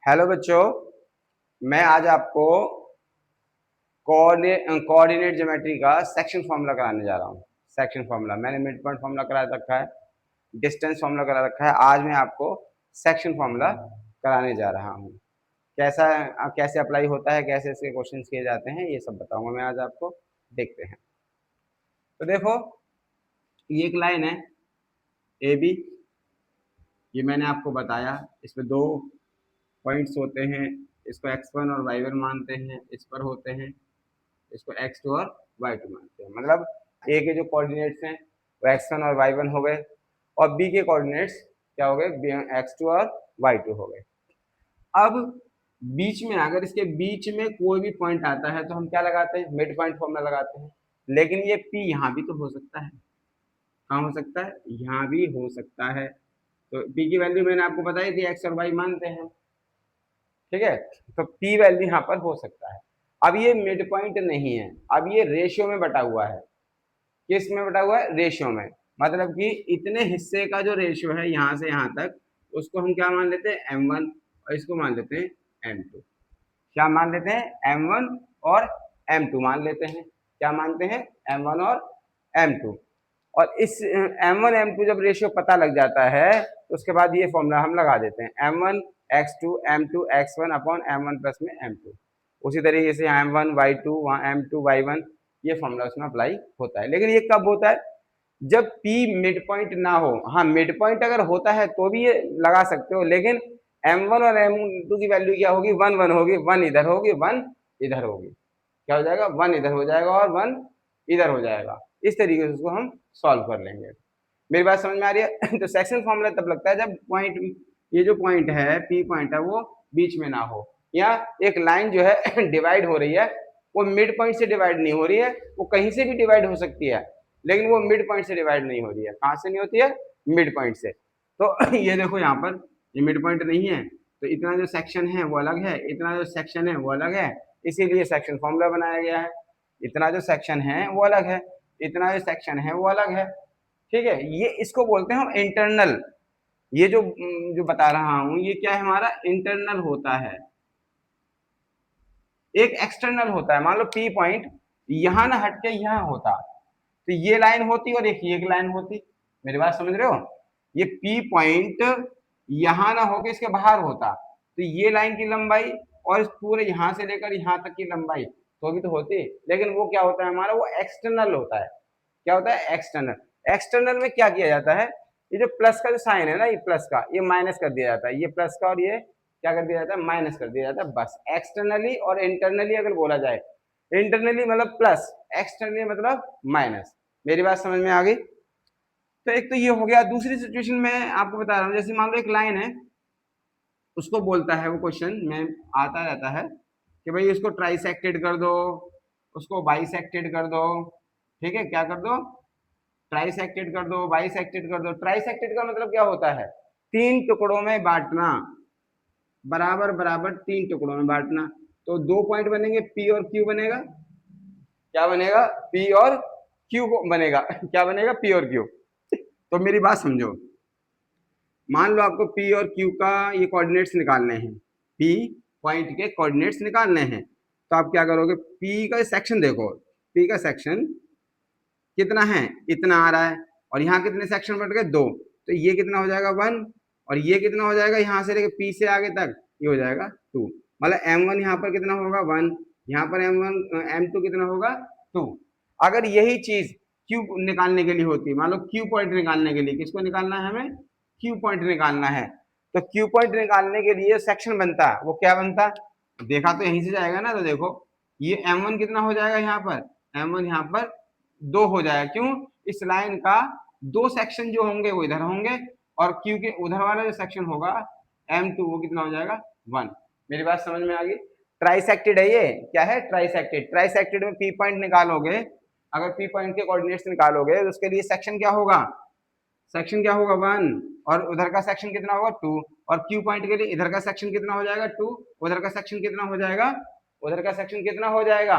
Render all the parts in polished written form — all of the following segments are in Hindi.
हेलो बच्चों, मैं आज आपको कोऑर्डिनेट ज्योमेट्री का सेक्शन फॉर्मूला कराने जा रहा हूँ। सेक्शन फॉर्मूला मैंने मिड पॉइंट फॉर्मूला करा रखा है, डिस्टेंस फॉर्मूला करा रखा है। आज मैं आपको सेक्शन फॉर्मूला कराने जा रहा हूँ। कैसे अप्लाई होता है, कैसे इसके क्वेश्चन किए जाते हैं, ये सब बताऊंगा मैं आज आपको। देखते हैं। तो देखो, ये एक लाइन है ए बी। ये मैंने आपको बताया, इसमें दो पॉइंट्स होते हैं। इसको x1 और y1 मानते हैं, इस पर होते हैं। इसको x2 और y2 मानते हैं। मतलब a के जो कोऑर्डिनेट्स हैं वो x1 और y1 हो गए, और b के कोऑर्डिनेट्स क्या हो गए, x2 और y2 हो गए। अब बीच में, अगर इसके बीच में कोई भी पॉइंट आता है तो हम क्या लगाते हैं, मिड पॉइंट फॉर्मूला लगाते हैं। लेकिन ये p यहाँ भी तो हो सकता है। कहाँ हो सकता है? यहाँ भी हो सकता है। तो p की वैल्यू मैंने आपको बताई थी, x और y मानते हैं, ठीक है। तो p वैल्यू यहाँ पर हो सकता है। अब ये मिड पॉइंट नहीं है, अब ये रेशियो में बटा हुआ है। किस में बटा हुआ है? रेशियो में। मतलब कि इतने हिस्से का जो रेशियो है यहाँ से यहाँ तक, उसको हम क्या मान लेते हैं, m1, और इसको मान लेते हैं m2। क्या मान लेते हैं? m1 और m2 मान लेते हैं। क्या मानते हैं? m1 और m2। और इस m1 m2 जब रेशियो पता लग जाता है तो उसके बाद ये फॉर्मूला हम लगा देते हैं, m1 x2 m2 x1 upon m1 plus में m2। उसी तरीके से यहाँ m1 y2 वहाँ m2 y1, ये फॉर्मूला उसमें अप्लाई होता है। लेकिन ये कब होता है? जब p मिड पॉइंट ना हो। हाँ, मिड पॉइंट अगर होता है तो भी ये लगा सकते हो, लेकिन m1 और m2 की वैल्यू क्या होगी? 1 1 होगी। 1 इधर होगी, 1 इधर होगी। क्या हो जाएगा? 1 इधर हो जाएगा और 1 इधर हो जाएगा। इस तरीके से उसको हम सॉल्व कर लेंगे। मेरी बात समझ में आ रही है? तो सेक्शन फॉर्मूला तब लगता है जब पॉइंट, ये जो पॉइंट है पी पॉइंट है, वो बीच में ना हो, या एक लाइन जो है डिवाइड हो रही है, वो मिड पॉइंट से डिवाइड नहीं हो रही है, वो कहीं से भी डिवाइड हो सकती है, लेकिन वो मिड पॉइंट से डिवाइड नहीं हो रही है। कहाँ से नहीं होती है? मिड पॉइंट से। तो ये देखो, यहाँ पर ये मिड पॉइंट नहीं है, तो इतना जो सेक्शन है वो अलग है, इतना जो सेक्शन है वो अलग है, इसीलिए सेक्शन फॉर्मूला बनाया गया है। इतना जो सेक्शन है वो अलग है, इतना जो सेक्शन है वो अलग है, ठीक है। ये इसको बोलते हैं हम इंटरनल। ये जो जो बता रहा हूं, ये क्या है, हमारा इंटरनल होता है। एक एक्सटर्नल होता है। मान लो पी पॉइंट यहां ना हटके यहां होता, तो ये लाइन होती और एक लाइन होती। मेरी बात समझ रहे हो? ये पी पॉइंट यहां ना होके इसके बाहर होता, तो ये लाइन की लंबाई और इस पूरे यहां से लेकर यहां तक की लंबाई तो भी तो होती। लेकिन वो क्या होता है हमारा, वो एक्सटर्नल होता है। क्या होता है? एक्सटर्नल। एक्सटर्नल में क्या किया जाता है, ये जो प्लस का जो साइन है ना, ये प्लस का, ये माइनस कर दिया जाता है। ये प्लस का और ये क्या कर दिया जाता है? माइनस कर दिया जाता है, बस। एक्सटर्नली और इंटरनली अगर बोला जाए, इंटरनली मतलब प्लस, एक्सटर्नली मतलब माइनस। मेरी बात समझ में आ गई? तो एक तो ये हो गया। दूसरी सिचुएशन में आपको बता रहा हूँ, जैसे मान लो एक लाइन है, उसको बोलता है, वो क्वेश्चन में आता रहता है कि भाई इसको ट्राइसेक्टेड कर दो, उसको बाइसेक्टेड कर दो, ठीक है, क्या कर दो? ट्राइसेक्टेड कर दो, बाइसेक्टेड कर दो। ट्राइसेक्टेड का मतलब क्या होता है? तीन टुकड़ों में बांटना, बराबर बराबर तीन टुकड़ों में बांटना। तो दो पॉइंट बनेंगे, पी और क्यू बनेगा। क्या बनेगा? पी और क्यू बनेगा। क्या बनेगा? पी और क्यू। तो मेरी बात समझो, मान लो आपको पी और क्यू का ये कोऑर्डिनेट्स निकालने हैं, पी पॉइंट के कोऑर्डिनेट्स निकालने हैं। तो आप क्या करोगे, पी का सेक्शन देखो, पी का सेक्शन कितना है, इतना आ रहा है, और यहाँ कितने सेक्शन बट गए? दो। तो ये कितना हो जाएगा? 1। और ये कितना हो जाएगा यहाँ से लेके पी से आगे तक? ये हो जाएगा 2। मतलब m1 यहाँ पर कितना होगा? 1। यहाँ पर m2 कितना होगा? 2। अगर यही चीज क्यू निकालने के लिए होती, मान लो क्यू पॉइंट निकालने के लिए, किसको निकालना है हमें? क्यू पॉइंट निकालना है। तो क्यू पॉइंट निकालने के लिए सेक्शन बनता, वो क्या बनता? देखा तो यहीं से जाएगा ना। तो देखो, ये m1 कितना हो जाएगा यहाँ पर? m1 यहाँ पर 2 हो जाएगा। क्यों? इस लाइन का दो सेक्शन जो होंगे वो इधर होंगे, और क्यू के उधर वाला जो सेक्शन होगा m2, वो कितना हो जाएगा? 1। मेरी बात समझ में आ गई? ट्राइसेक्टेड है ये। क्या है? ट्राइसेक्टेड। ट्राइसेक्टेड में पी पॉइंट निकालोगे, अगर पी पॉइंट के कोऑर्डिनेट्स निकालोगे तो उसके लिए सेक्शन क्या होगा? सेक्शन क्या होगा? 1। और उधर का सेक्शन कितना होगा? 2। और क्यू पॉइंट के लिए इधर का सेक्शन कितना हो जाएगा? 2। उधर का सेक्शन कितना हो जाएगा? उधर का सेक्शन कितना हो जाएगा?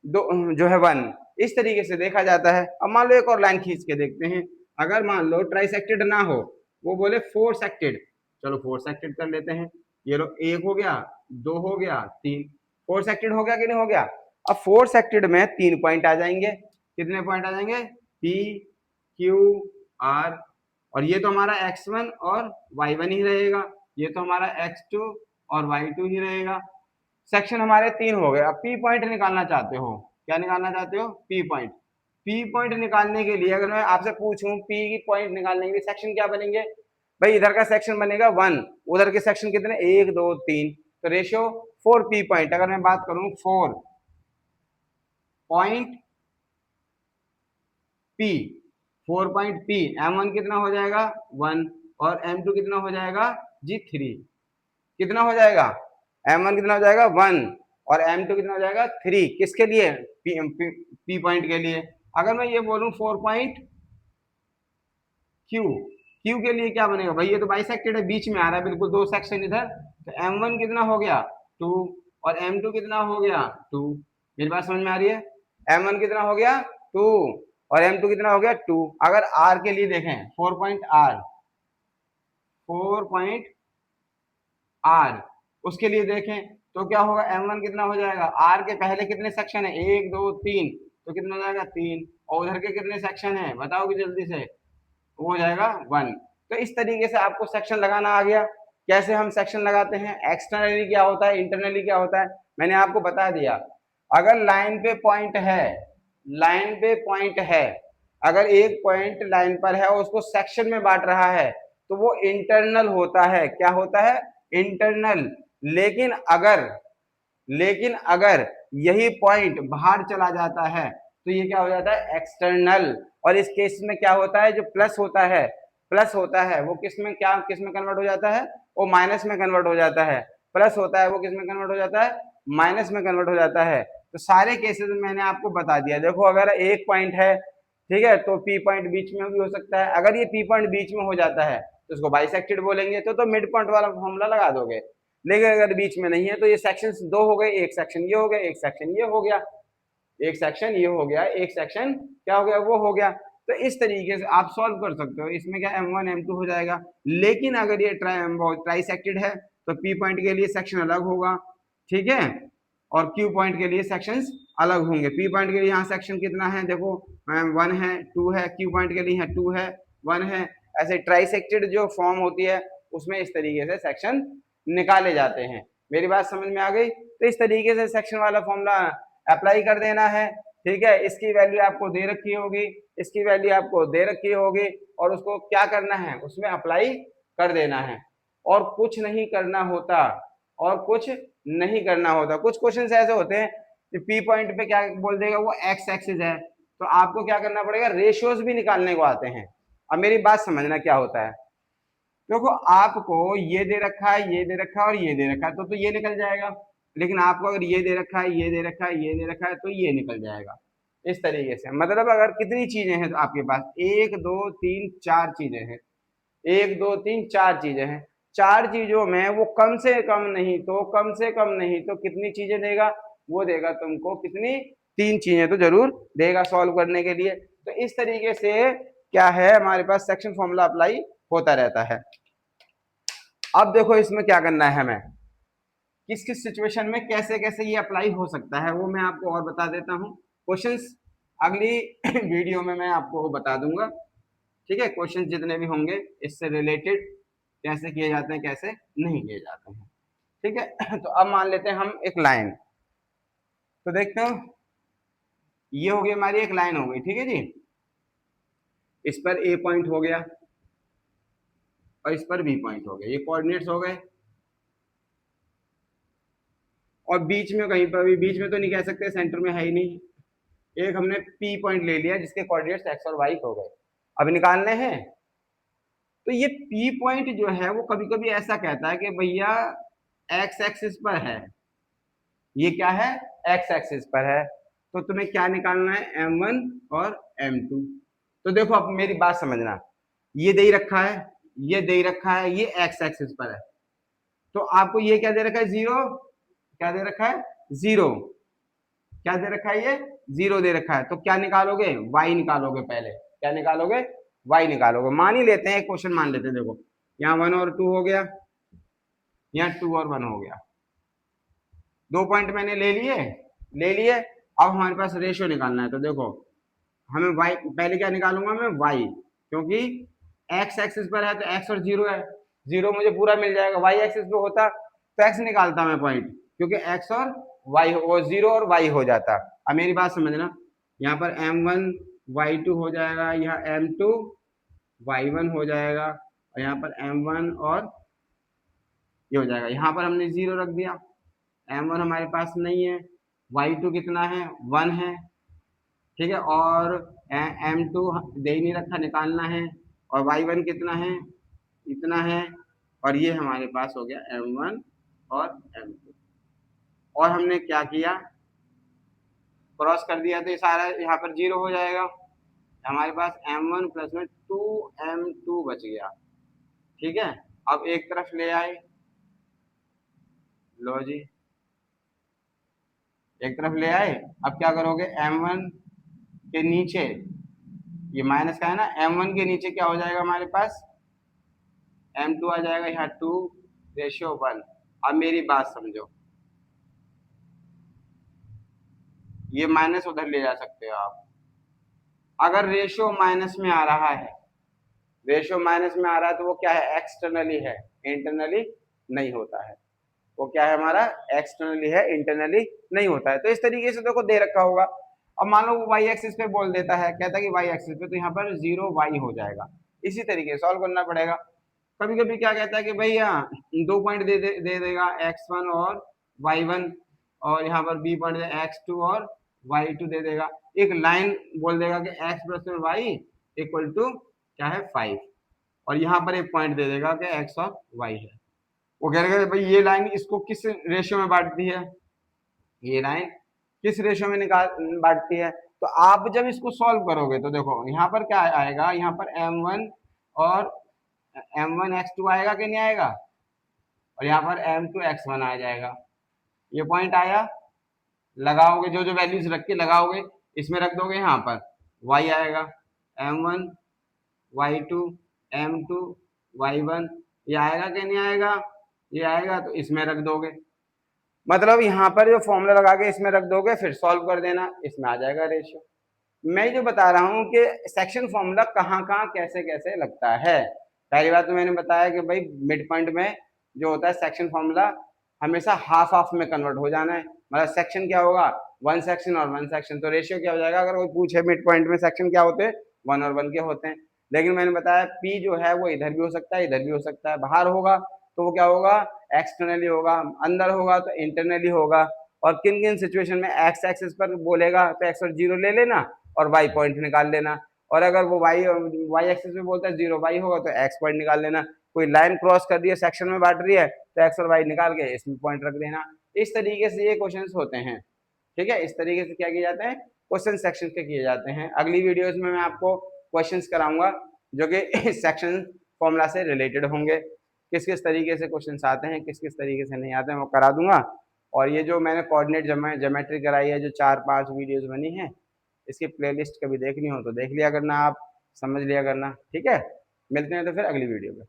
दो, जो है 1। इस तरीके से देखा जाता है। अब मान लो एक और लाइन खींच के देखते हैं। अगर मान लो ट्राइसेक्टेड ना हो, वो बोले फोर सेक्टेड, चलो फोर सेक्टेड कर लेते हैं। ये लो, एक हो गया, दो हो गया, तीन, फोर सेक्टेड हो गया कि नहीं हो गया। अब फोर सेक्टेड में 3 पॉइंट आ जाएंगे। कितने पॉइंट आ जाएंगे? पी क्यू आर, और ये तो हमारा x1 और y1 ही रहेगा, ये तो हमारा x2 और y2 ही रहेगा। सेक्शन हमारे 3 हो गए। अब पी पॉइंट निकालना चाहते हो, क्या निकालना चाहते हो? P point. पी पॉइंट निकालने के लिए अगर मैं आपसे पूछूं पी की पॉइंट निकालने के लिए सेक्शन क्या बनेंगे? भाई इधर का सेक्शन बनेगा 1, उधर के सेक्शन कितने? 1 2 3, तो रेशियो 4 पी पॉइंट। अगर मैं बात करूं 4 point P, 4 point P, m1 कितना हो जाएगा? 1, और m2 कितना हो जाएगा जी? 3। कितना हो जाएगा? m1 कितना हो जाएगा? 1, और m2 कितना हो जाएगा? 3। किसके लिए? पी पॉइंट के लिए। अगर मैं ये बोलूं 4 पॉइंट क्यू, क्यू के लिए क्या बनेगा भाई? ये तो बाइसेक्टेड है, बीच में आ रहा है बिल्कुल, दो सेक्शन इधर, तो m1 कितना हो गया? 2, और m2 कितना हो गया? 2। मेरी बात समझ में आ रही है? m1 कितना हो गया? 2, और m2 कितना हो गया? 2। अगर r के लिए देखें, 4 पॉइंट r, 4 पॉइंट r, उसके लिए देखें तो क्या होगा? m1 कितना हो जाएगा? r के पहले कितने सेक्शन है? 1 2 3, तो कितना हो जाएगा? 3, और उधर के कितने सेक्शन है बताओगे जल्दी से? वो हो जाएगा 1। तो इस तरीके से आपको सेक्शन लगाना आ गया। कैसे हम सेक्शन लगाते हैं? एक्सटर्नली क्या होता है, इंटरनली क्या होता है, मैंने आपको बता दिया। अगर लाइन पे पॉइंट है, लाइन पे पॉइंट है, अगर एक पॉइंट लाइन पर है और उसको सेक्शन में बांट रहा है तो वो इंटरनल होता है। क्या होता है? इंटरनल। लेकिन अगर लेकिन अगर यही पॉइंट बाहर चला जाता है तो ये क्या हो जाता है? एक्सटर्नल। और इस केस में क्या होता है? जो प्लस होता है, प्लस होता है वो किस में, क्या किस में कन्वर्ट हो जाता है? वो माइनस में कन्वर्ट हो जाता है। प्लस होता है वो किस में कन्वर्ट हो जाता है? माइनस में कन्वर्ट हो जाता है। तो सारे केसेस मैंने आपको बता दिया। देखो अगर एक पॉइंट है, ठीक है, तो पी पॉइंट बीच में भी हो सकता है। अगर ये पी पॉइंट बीच में हो जाता है तो उसको बाइसेक्टेड बोलेंगे, तो मिड पॉइंट वाला फॉर्मूला लगा दोगे। लेकिन अगर बीच में नहीं है तो ये सेक्शंस दो हो गए, एक सेक्शन ये हो गया, एक सेक्शन ये हो गया, एक सेक्शन ये हो गया, एक सेक्शन क्या हो गया? वो हो गया। तो इस तरीके से आप सॉल्व कर सकते हो। इसमें क्या m1 m2 हो जाएगा। लेकिन अगर ये ट्राइसेक्टेड है तो पी पॉइंट के लिए सेक्शन अलग होगा, ठीक है, और क्यू पॉइंट के लिए सेक्शंस अलग होंगे। पी पॉइंट के लिए यहाँ सेक्शन कितना है? देखो 1 है, 2 है, क्यू पॉइंट के लिए है 2 है, 1 है। ऐसे ट्राइसेक्टेड जो फॉर्म होती है उसमें इस तरीके से सेक्शन निकाले जाते हैं। मेरी बात समझ में आ गई? तो इस तरीके से सेक्शन वाला फॉर्मूला अप्लाई कर देना है, ठीक है। इसकी वैल्यू आपको दे रखी होगी, इसकी वैल्यू आपको दे रखी होगी, और उसको क्या करना है? उसमें अप्लाई कर देना है, और कुछ नहीं करना होता, और कुछ नहीं करना होता। कुछ क्वेश्चन ऐसे होते हैं कि पी पॉइंट पे क्या बोल देगा, वो एक्स एक्सिस है, तो आपको क्या करना पड़ेगा? रेशियोज भी निकालने को आते हैं। अब मेरी बात समझना क्या होता है। देखो आपको ये दे रखा है, ये दे रखा है, और ये दे रखा है, तो ये निकल जाएगा। लेकिन आपको अगर ये दे रखा है, ये दे रखा है, ये दे रखा है, तो ये निकल जाएगा। इस तरीके से मतलब अगर कितनी चीजें हैं तो आपके पास 1 2 3 4 चीजें हैं, 1 2 3 4 चीजें हैं। चार चीजों में वो कम से कम नहीं तो, कम से कम नहीं तो कितनी चीजें देगा? वो देगा तुमको कितनी? 3 चीजें तो जरूर देगा सॉल्व करने के लिए। तो इस तरीके से क्या है, हमारे पास सेक्शन फॉर्मूला अप्लाई होता रहता है। अब देखो इसमें क्या करना है हमें, किस किस सिचुएशन में कैसे कैसे ये अप्लाई हो सकता है वो मैं आपको और बता देता हूँ। क्वेश्चंस अगली वीडियो में मैं आपको बता दूंगा, ठीक है। क्वेश्चंस जितने भी होंगे इससे रिलेटेड, कैसे किए जाते हैं कैसे नहीं किए जाते हैं, ठीक है। तो अब मान लेते हैं हम एक लाइन, तो देखते हो ये हो गई हमारी एक लाइन हो गई, ठीक है जी। इस पर ए पॉइंट हो गया और इस पर बी पॉइंट हो गया, ये कोऑर्डिनेट्स हो गए। और बीच में कहीं पर भी, बीच में तो नहीं कह सकते, सेंटर में है ही नहीं। एक हमने पी पॉइंट ले लिया जिसके कोऑर्डिनेट्स एक्स और वाई हो गए। अब निकालने हैं, तो ये पी पॉइंट जो है वो कभी कभी ऐसा कहता है कि भैया एक्स एक्सिस पर है, ये क्या है? एक्स एक्सिस पर है, तो तुम्हें क्या निकालना है? m1 और m2। तो देखो अब मेरी बात समझना, ये दे ही रखा है, ये दे ही रखा है, ये एक्स एक्सिस पर है, तो आपको ये क्या दे रखा है? 0। क्या दे रखा है? 0। क्या दे रखा है? ये 0 दे रखा है। तो क्या निकालोगे? y निकालोगे पहले। क्या निकालोगे? y निकालोगे। मान ही लेते हैं, एक क्वेश्चन मान लेते हैं। देखो यहाँ 1 और 2 हो गया, यहाँ 2 और 1 हो गया, 2 पॉइंट मैंने ले लिए। अब हमारे पास रेशियो निकालना है, तो देखो हमें y पहले क्या निकालूंगा मैं, y, क्योंकि x एक्सिस पर है तो x और 0 है, 0 मुझे पूरा मिल जाएगा। y एक्सिस पे होता तो x निकालता मैं पॉइंट, क्योंकि x और y वो 0 और y हो जाता। अब मेरी बात समझना, यहाँ पर m1 y2 हो जाएगा, यहाँ m2 y1 हो जाएगा, और यहाँ पर m1 और ये हो जाएगा। यहाँ पर हमने 0 रख दिया, m1 हमारे पास नहीं है, y2 कितना है, 1 है, ठीक है, और m2 दे ही नहीं रखा, निकालना है, और y1 कितना है, इतना है, और ये हमारे पास हो गया m1 और m2। और हमने क्या किया, क्रॉस कर दिया तो ये सारा यहाँ पर 0 हो जाएगा, हमारे पास m1 प्लस में 2m2 बच गया, ठीक है। अब एक तरफ ले आए, लो जी, एक तरफ ले आए। अब क्या करोगे, m1 के नीचे, ये माइनस का है ना, m1 के नीचे क्या हो जाएगा हमारे पास, m2 आ जाएगा, यहाँ 2:1। अब मेरी बात समझो, ये माइनस उधर ले जा सकते हो आप। अगर रेशियो माइनस में आ रहा है, रेशियो माइनस में आ रहा है, तो वो क्या है, एक्सटर्नली है, इंटरनली नहीं होता है। वो क्या है हमारा, एक्सटर्नली है, इंटरनली नहीं होता है। तो इस तरीके से देखो दे रखा होगा। अब मान लो वो वाई एक्सिस पे बोल देता है, कहता है कि वाई एक्सिस पे, तो यहाँ पर 0y हो जाएगा। इसी तरीके से सॉल्व करना पड़ेगा। कभी कभी क्या कहता है कि भैया 2 पॉइंट दे देगा, x1 और y1, और यहाँ पर b पॉइंट x2 और y2 दे देगा। एक लाइन बोल देगा कि x प्लस में y इक्वल टू क्या है, 5, और यहाँ पर एक पॉइंट दे देगा कि x और y है। वो कह रहा है भाई ये लाइन इसको किस रेशियो में बांटती है, ये लाइन किस रेशियो में बांटती है। तो आप जब इसको सॉल्व करोगे तो देखो यहाँ पर क्या आएगा, यहाँ पर m1 और m1x2 आएगा कि नहीं आएगा, और यहाँ पर m2 x1 आ जाएगा। ये पॉइंट आया, लगाओगे जो जो वैल्यूज रख के लगाओगे, इसमें रख दोगे, यहाँ पर y आएगा, m1 y2 m2 y1, ये आएगा कि नहीं आएगा, ये आएगा, तो इसमें रख दोगे। मतलब यहाँ पर जो फॉर्मूला लगा के इसमें रख दोगे, फिर सॉल्व कर देना, इसमें आ जाएगा रेशियो। मैं जो बता रहा हूँ कि सेक्शन फॉर्मूला कहाँ कहाँ कैसे कैसे लगता है। पहली बात तो मैंने बताया कि भाई मिड पॉइंट में जो होता है सेक्शन फॉर्मूला हमेशा हाफ हाफ में कन्वर्ट हो जाना है। मतलब सेक्शन क्या होगा, 1 सेक्शन और 1 सेक्शन, तो रेशियो क्या हो जाएगा। अगर कोई पूछे मिड पॉइंट में सेक्शन क्या होते हैं, 1 और 1 के होते हैं। लेकिन मैंने बताया पी जो है वो इधर भी हो सकता है, इधर भी हो सकता है। बाहर होगा तो वो क्या होगा, एक्सटर्नली होगा, अंदर होगा तो इंटरनली होगा। और किन किन सिचुएशन में एक्स एक्सिस पर बोलेगा तो एक्स और 0 ले लेना और वाई पॉइंट निकाल लेना, और अगर वो वाई एक्सिस में बोलता है 0y होगा तो एक्स पॉइंट निकाल लेना। कोई लाइन क्रॉस कर दिया, सेक्शन में बांट रही है, तो एक्स और वाई निकाल के इसमें पॉइंट रख देना। इस तरीके से ये क्वेश्चंस होते हैं, ठीक है। इस तरीके से क्या किए जाते हैं, क्वेश्चन सेक्शन के किए जाते हैं। अगली वीडियोज में मैं आपको क्वेश्चंस कराऊंगा जो कि सेक्शन फॉर्मूला से रिलेटेड होंगे। किस किस तरीके से क्वेश्चंस आते हैं, किस किस तरीके से नहीं आते हैं, वो करा दूंगा। और ये जो मैंने कोऑर्डिनेट ज्योमेट्री कराई है, जो 4-5 वीडियोस बनी है, इसकी प्लेलिस्ट कभी देखनी हो तो देख लिया करना, आप समझ लिया करना, ठीक है। मिलते हैं तो फिर अगली वीडियो में।